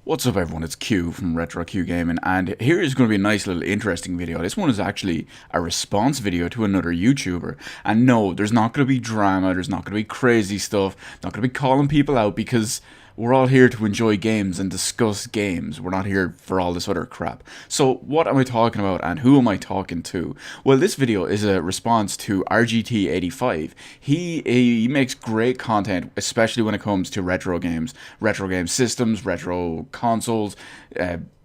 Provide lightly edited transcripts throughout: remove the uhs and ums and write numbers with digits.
What's up everyone, it's Q from Retro Q Gaming, and here is going to be a nice little interesting video. This one is actually a response video to another YouTuber, and no, there's not going to be drama, there's not going to be crazy stuff, not going to be calling people out, because we're all here to enjoy games and discuss games. We're not here for all this other crap. So what am I talking about and who am I talking to? Well, this video is a response to RGT85. He makes great content, especially when it comes to retro game systems, retro consoles,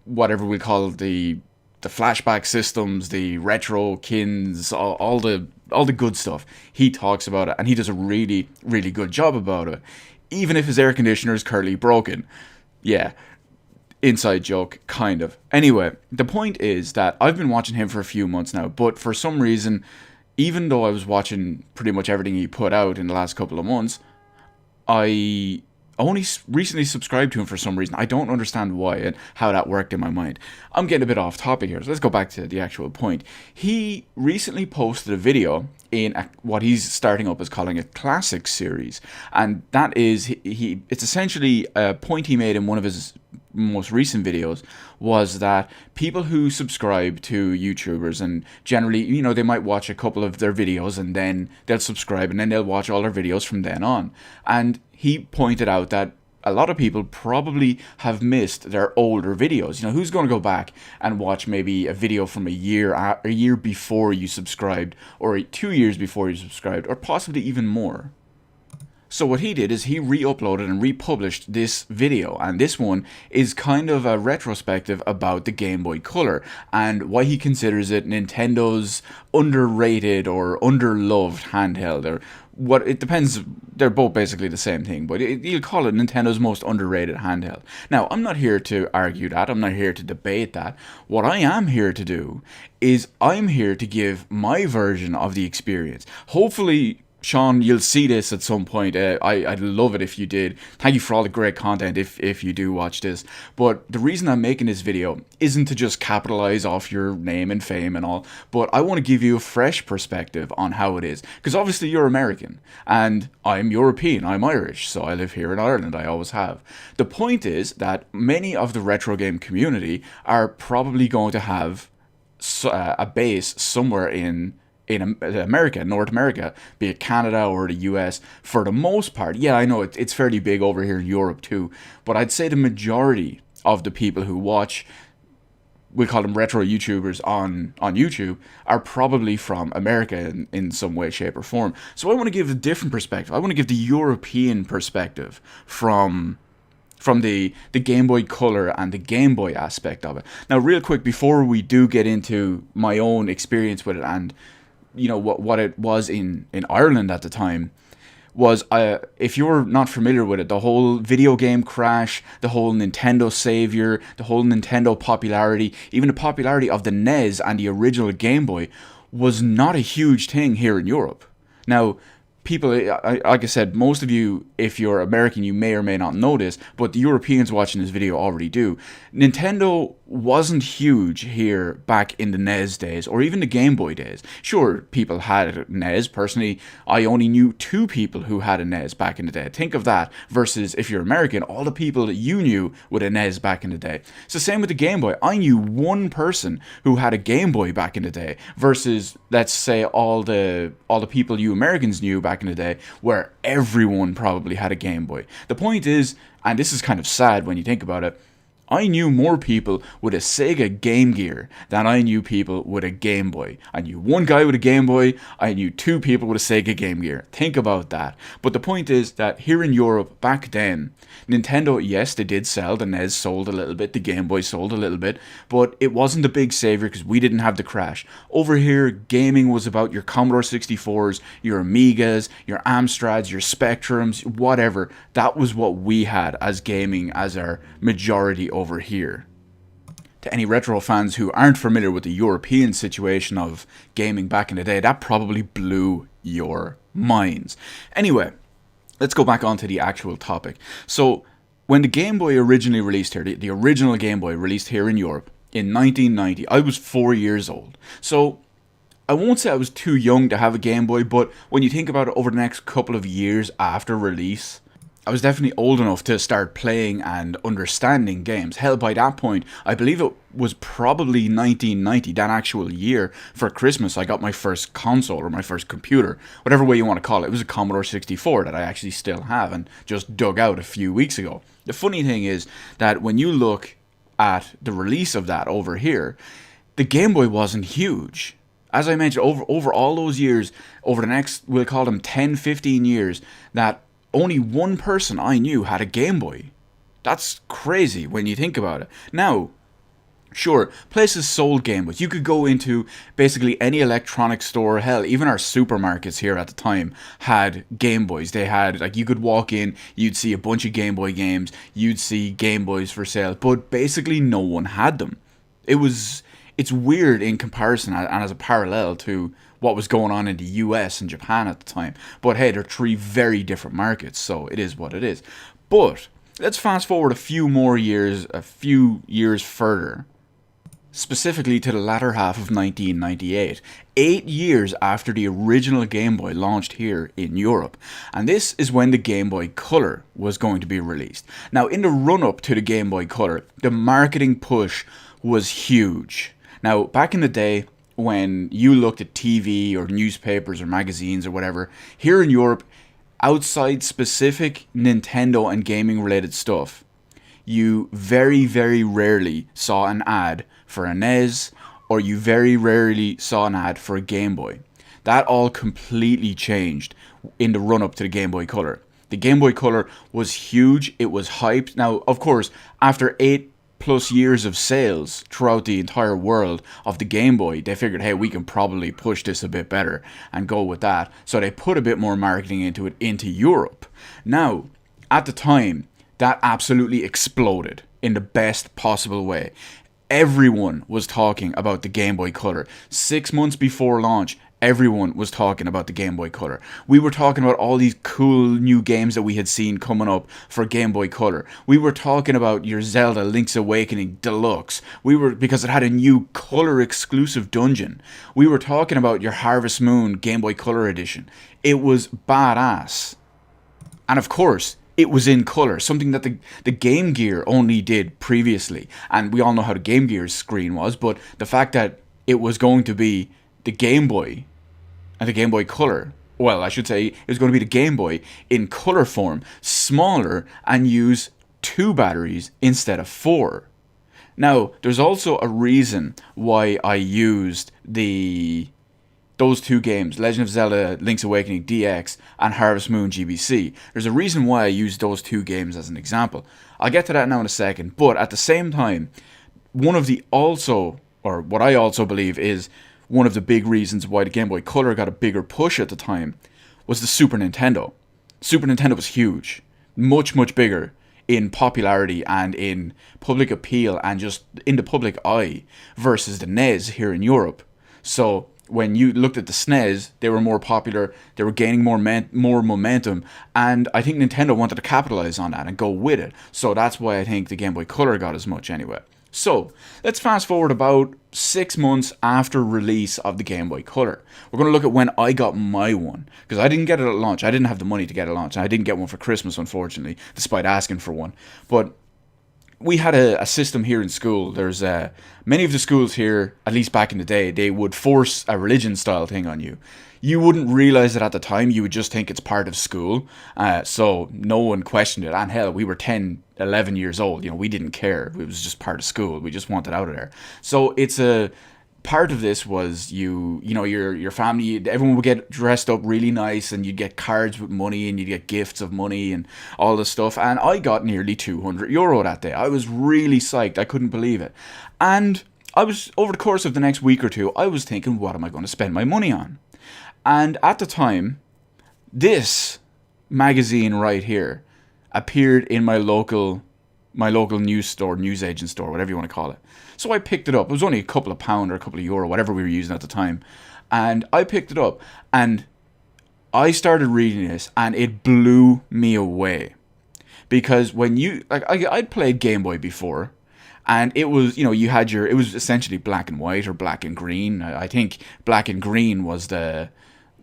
whatever we call the flashback systems, the retro kins, all the good stuff. He talks about it, and he does a really good job about it, even if his air conditioner is currently broken. Yeah, inside joke, kind of. Anyway, the point is that I've been watching him for a few months now, but for some reason, even though I was watching pretty much everything he put out in the last couple of months, I only recently subscribed to him for some reason. I don't understand why and how that worked in my mind. I'm getting a bit off topic here, so let's go back to the actual point. He recently posted a video in what he's starting up as calling a classic series, and that is it's essentially a point he made in one of his most recent videos, was that people who subscribe to YouTubers, and generally, you know, they might watch a couple of their videos and then they'll subscribe and then they'll watch all their videos from then on. And he pointed out that a lot of people probably have missed their older videos. You know, who's going to go back and watch maybe a video from a year before you subscribed, or 2 years before you subscribed, or possibly even more? So what he did is he re-uploaded and republished this video, and this one is kind of a retrospective about the Game Boy Color and why he considers it Nintendo's underrated or underloved handheld, or what, it depends. They're both basically the same thing, but you'll call it Nintendo's most underrated handheld. Now, I'm not here to argue that, I'm not here to debate that. What I am here to do is I'm here to give my version of the experience. Hopefully, Sean, you'll see this at some point. I'd love it if you did. Thank you for all the great content if you do watch this. But the reason I'm making this video isn't to just capitalize off your name and fame and all, but I want to give you a fresh perspective on how it is. Because obviously you're American, and I'm European, I'm Irish, so I live here in Ireland, I always have. The point is that many of the retro game community are probably going to have a base somewhere in America, North America, be it Canada or the US, for the most part. Yeah, I know it's fairly big over here in Europe too, but I'd say the majority of the people who watch, we call them retro YouTubers on YouTube, are probably from America in some way, shape, or form. So I want to give a different perspective. I want to give the European perspective from the Game Boy Color and the Game Boy aspect of it. Now, real quick, before we do get into my own experience with it and you know what it was in Ireland at the time, was if you're not familiar with it, the whole video game crash, the whole Nintendo savior, the whole Nintendo popularity, even the popularity of the NES and the original Game Boy was not a huge thing here in Europe. Now, people, like I said, most of you, if you're American, you may or may not know this, but the Europeans watching this video already do. Nintendo wasn't huge here back in the NES days, or even the Game Boy days. Sure, people had a NES. Personally, I only knew 2 people who had a NES back in the day. Think of that, versus if you're American, all the people that you knew with a NES back in the day. It's the same with the Game Boy. I knew 1 person who had a Game Boy back in the day, versus, let's say, all the people you Americans knew back in the day, where everyone probably had a Game Boy. The point is, and this is kind of sad when you think about it, I knew more people with a Sega Game Gear than I knew people with a Game Boy. I knew 1 guy with a Game Boy, I knew 2 people with a Sega Game Gear. Think about that. But the point is that here in Europe, back then, Nintendo, yes, they did sell. The NES sold a little bit, the Game Boy sold a little bit, but it wasn't a big savior because we didn't have the crash. Over here, gaming was about your Commodore 64s, your Amigas, your Amstrads, your Spectrums, whatever. That was what we had as gaming, as our majority over here. To any retro fans who aren't familiar with the European situation of gaming back in the day, that probably blew your minds. Anyway, let's go back onto the actual topic. So, when the Game Boy originally released here, the original Game Boy released here in Europe in 1990, I was 4 years old. So, I won't say I was too young to have a Game Boy, but when you think about it over the next couple of years after release, I was definitely old enough to start playing and understanding games. Hell, by that point, I believe it was probably 1990, that actual year. For Christmas, I got my first console, or my first computer, whatever way you want to call it. It was a Commodore 64 that I actually still have and just dug out a few weeks ago. The funny thing is that when you look at the release of that over here, the Game Boy wasn't huge. As I mentioned, over all those years, over the next, we'll call them 10, 15 years, that only one person I knew had a Game Boy. That's crazy when you think about it. Now, sure, places sold Game Boys. You could go into basically any electronic store. Hell, even our supermarkets here at the time had Game Boys. They had, like, you could walk in, you'd see a bunch of Game Boy games, you'd see Game Boys for sale, but basically no one had them. It's weird in comparison and as a parallel to what was going on in the US and Japan at the time. But hey, they're three very different markets, so it is what it is. But let's fast forward a few years further, specifically to the latter half of 1998, 8 years after the original Game Boy launched here in Europe. And this is when the Game Boy Color was going to be released. Now, in the run-up to the Game Boy Color, the marketing push was huge. Now, back in the day, when you looked at TV or newspapers or magazines or whatever, here in Europe, outside specific Nintendo and gaming related stuff, you very, very rarely saw an ad for a NES, or you very rarely saw an ad for a Game Boy. That all completely changed in the run-up to the Game Boy Color. The Game Boy Color was huge, it was hyped. Now, of course, after 8+ years of sales throughout the entire world of the Game Boy, they figured, hey, we can probably push this a bit better and go with that. So they put a bit more marketing into it into Europe. Now, at the time, that absolutely exploded in the best possible way. Everyone was talking about the Game Boy Color. 6 months before launch, everyone was talking about the Game Boy Color. We were talking about all these cool new games that we had seen coming up for Game Boy Color. We were talking about your Zelda Link's Awakening Deluxe. Because it had a new color exclusive dungeon. We were talking about your Harvest Moon Game Boy Color edition. It was badass. And of course, it was in color, something that the Game Gear only did previously. And we all know how the Game Gear's screen was, but the fact that it was going to be the Game Boy and the Game Boy Color, well, I should say it was going to be the Game Boy in color form, smaller, and use 2 batteries instead of 4. Now, there's also a reason why I used those 2 games, Legend of Zelda Link's Awakening DX and Harvest Moon GBC. There's a reason why I used those 2 games as an example. I'll get to that now in a second, but at the same time, what I also believe is one of the big reasons why the Game Boy Color got a bigger push at the time was the Super Nintendo. Super Nintendo was huge, much, much bigger in popularity and in public appeal and just in the public eye versus the NES here in Europe. So when you looked at the SNES, they were more popular, they were gaining more momentum, and I think Nintendo wanted to capitalize on that and go with it. So that's why I think the Game Boy Color got as much anyway. So, let's fast forward about 6 months after release of the Game Boy Color. We're going to look at when I got my one, because I didn't get it at launch. I didn't have the money to get it at launch, and I didn't get one for Christmas, unfortunately, despite asking for one. But we had a system here in school. There's many of the schools here, at least back in the day, they would force a religion style thing on you. You wouldn't realize it at the time. You would just think it's part of school. So no one questioned it. And hell, we were 10, 11 years old. We didn't care. It was just part of school. We just wanted out of there. So it's a part of this was your family, everyone would get dressed up really nice, and you'd get cards with money, and you'd get gifts of money and all this stuff. And I got nearly €200 that day. I was really psyched. I couldn't believe it. And I was, over the course of the next week or two, I was thinking, what am I going to spend my money on? And at the time, this magazine right here appeared in my local news store, newsagent store, whatever you want to call it. So I picked it up. It was only a couple of pound or a couple of euro, whatever we were using at the time. And I picked it up and I started reading this, and it blew me away. Because when I'd played Game Boy before, and it was, it was essentially black and white or black and green. I think black and green was the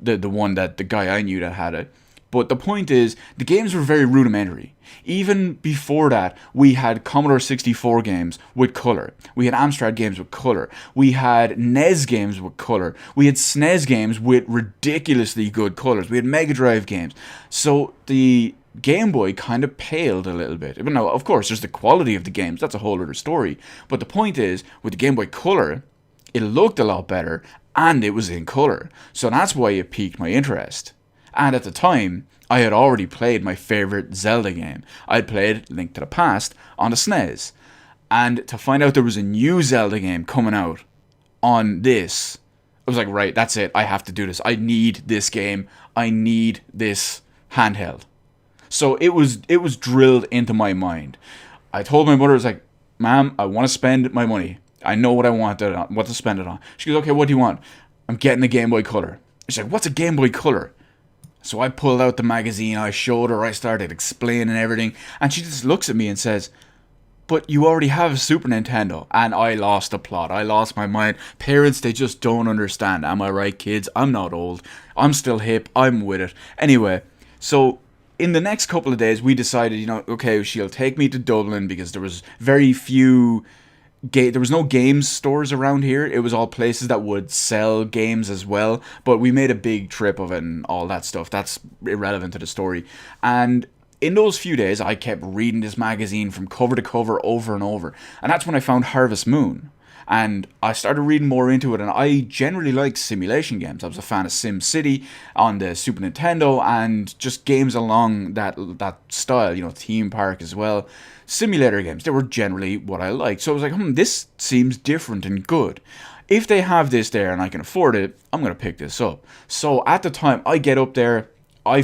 one that the guy I knew that had it. But the point is, the games were very rudimentary. Even before that, we had Commodore 64 games with color. We had Amstrad games with color. We had NES games with color. We had SNES games with ridiculously good colors. We had Mega Drive games. So the Game Boy kind of paled a little bit. Now, of course, there's the quality of the games. That's a whole other story. But the point is, with the Game Boy Color, it looked a lot better and it was in color. So that's why it piqued my interest. And at the time, I had already played my favorite Zelda game. I had played Link to the Past on the SNES. And to find out there was a new Zelda game coming out on this, I was like, right, that's it. I have to do this. I need this game. I need this handheld. So it was drilled into my mind. I told my mother, I was like, Mom, I want to spend my money. I know what I want to spend it on. She goes, okay, what do you want? I'm getting a Game Boy Color. She's like, what's a Game Boy Color? So I pulled out the magazine, I showed her, I started explaining everything, and she just looks at me and says, but you already have a Super Nintendo. And I lost the plot. I lost my mind. Parents, they just don't understand. Am I right, kids? I'm not old. I'm still hip. I'm with it. Anyway, so in the next couple of days, we decided, okay, she'll take me to Dublin because there was very few... there was no games stores around here. It was all places that would sell games as well. But we made a big trip of it and all that stuff. That's irrelevant to the story. And in those few days, I kept reading this magazine from cover to cover over and over. And that's when I found Harvest Moon. And I started reading more into it, and I generally like simulation games. I was a fan of Sim City on the Super Nintendo, and just games along that style, Theme Park as well. Simulator games, they were generally what I liked. So I was like, this seems different and good. If they have this there and I can afford it, I'm going to pick this up. So at the time, I get up there, I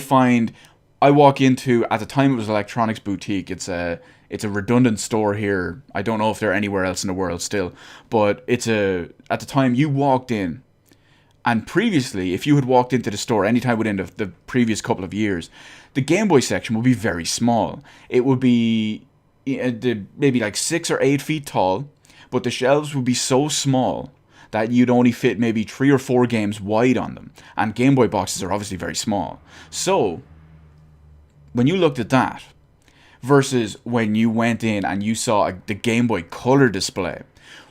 walk into, at the time it was Electronics Boutique. It's a redundant store here. I don't know if they're anywhere else in the world still, but at the time you walked in, and previously, if you had walked into the store anytime within the previous couple of years, the Game Boy section would be very small. It would be maybe like 6 or 8 feet tall, but the shelves would be so small that you'd only fit maybe 3 or 4 games wide on them. And Game Boy boxes are obviously very small. So when you looked at that, versus when you went in and you saw the Game Boy Color display,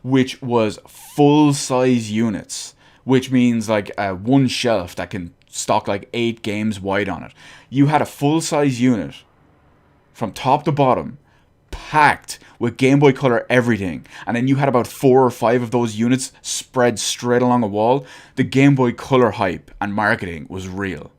which was full-size units, which means like one shelf that can stock like 8 games wide on it. You had a full-size unit from top to bottom, packed with Game Boy Color everything, and then you had about 4 or 5 of those units spread straight along a wall. The Game Boy Color hype and marketing was real.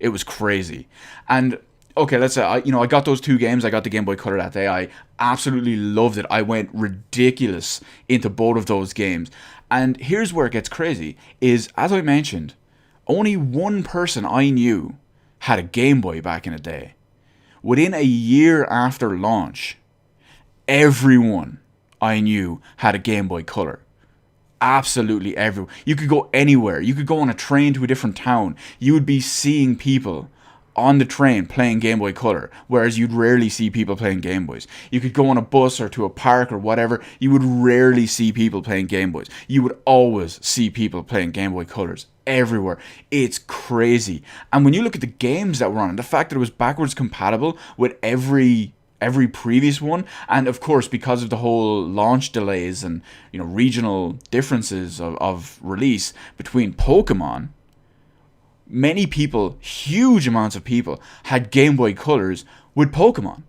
It was crazy. And okay, let's say, I got those 2 games. I got the Game Boy Color that day. I absolutely loved it. I went ridiculous into both of those games. And here's where it gets crazy, is, as I mentioned, only one person I knew had a Game Boy back in the day. Within a year after launch, everyone I knew had a Game Boy Color. Absolutely everyone. You could go anywhere. You could go on a train to a different town. You would be seeing people on the train playing Game Boy Color, whereas you'd rarely see people playing Game Boys. You could go on a bus or to a park or whatever, you would rarely see people playing Game Boys. You would always see people playing Game Boy Colors everywhere. It's crazy. And when you look at the games that were on, and the fact that it was backwards compatible with every previous one, and of course because of the whole launch delays and regional differences of release between Pokemon, many people, huge amounts of people, had Game Boy Colors with Pokemon.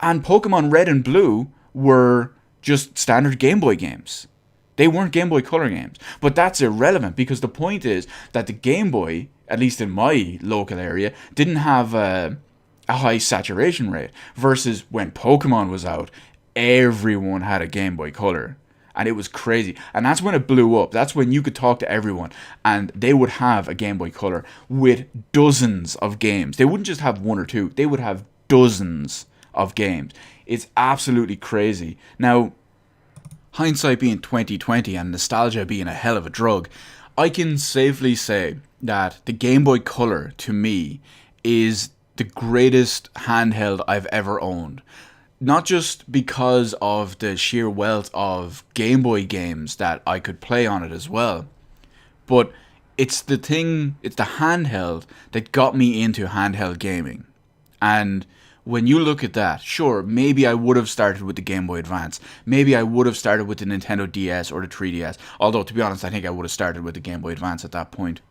And Pokemon Red and Blue were just standard Game Boy games. They weren't Game Boy Color games. But that's irrelevant, because the point is that the Game Boy, at least in my local area, didn't have a high saturation rate. Versus when Pokemon was out, everyone had a Game Boy Color. And it was crazy. And that's when it blew up. That's when you could talk to everyone and they would have a Game Boy Color with dozens of games. They wouldn't just have 1 or 2. They would have dozens of games. It's absolutely crazy. Now, hindsight being 2020 and nostalgia being a hell of a drug, I can safely say that the Game Boy Color, to me, is the greatest handheld I've ever owned. Not just because of the sheer wealth of Game Boy games that I could play on it as well, but it's the handheld that got me into handheld gaming. And when you look at that, sure, maybe I would have started with the Game Boy Advance. Maybe I would have started with the Nintendo DS or the 3DS. Although, to be honest, I think I would have started with the Game Boy Advance at that point.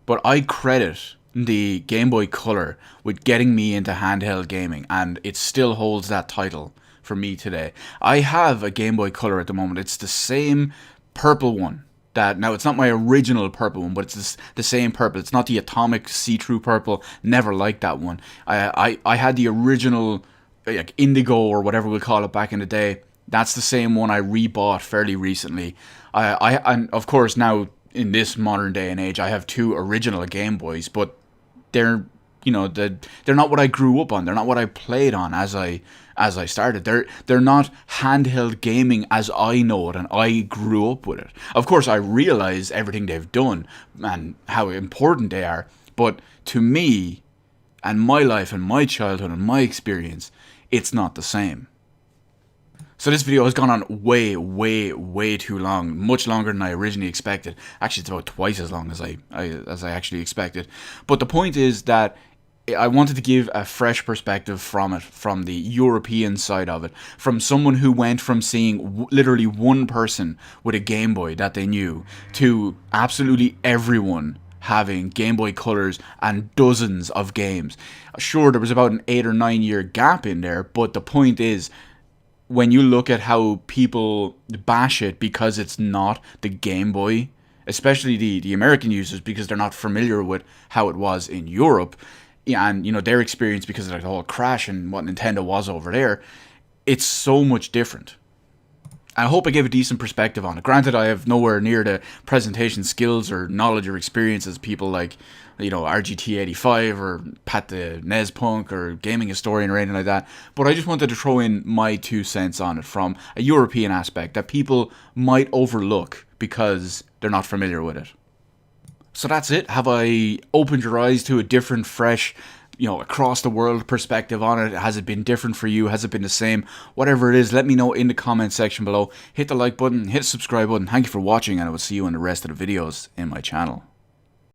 But I credit the Game Boy Color with getting me into handheld gaming, and it still holds that title for me today. I have a Game Boy Color at the moment. It's the same purple one. Now, it's not my original purple one, but it's the same purple. It's not the atomic see-through purple. Never liked that one. I had the original, like, indigo or whatever we call it back in the day. That's the same one I rebought fairly recently. And of course, now in this modern day and age, I have two original Game Boys, but they're not what I grew up on. They're not what I played on as I started. They're not handheld gaming as I know it and I grew up with it. Of course, I realize everything they've done and how important they are, but to me and my life and my childhood and my experience, it's not the same. So this video has gone on way, way, way too long, much longer than I originally expected. Actually, it's about twice as long as I actually expected. But the point is that I wanted to give a fresh perspective from it, from the European side of it, from someone who went from seeing literally one person with a Game Boy that they knew to absolutely everyone having Game Boy Colors and dozens of games. Sure, there was about an 8 or 9 year gap in there, but the point is, when you look at how people bash it because it's not the Game Boy, especially the American users, because they're not familiar with how it was in Europe, and their experience because of the whole crash and what Nintendo was over there, it's so much different. I hope I gave a decent perspective on it. Granted, I have nowhere near the presentation skills or knowledge or experience as people like, RGT85 or Pat the NES Punk or Gaming Historian or anything like that. But I just wanted to throw in my 2 cents on it from a European aspect that people might overlook because they're not familiar with it. So that's it. Have I opened your eyes to a different, fresh, across the world perspective on it? Has it been different for you? Has it been the same? Whatever it is, let me know in the comment section below. Hit the like button, hit the subscribe button. Thank you for watching, and I will see you in the rest of the videos in my channel.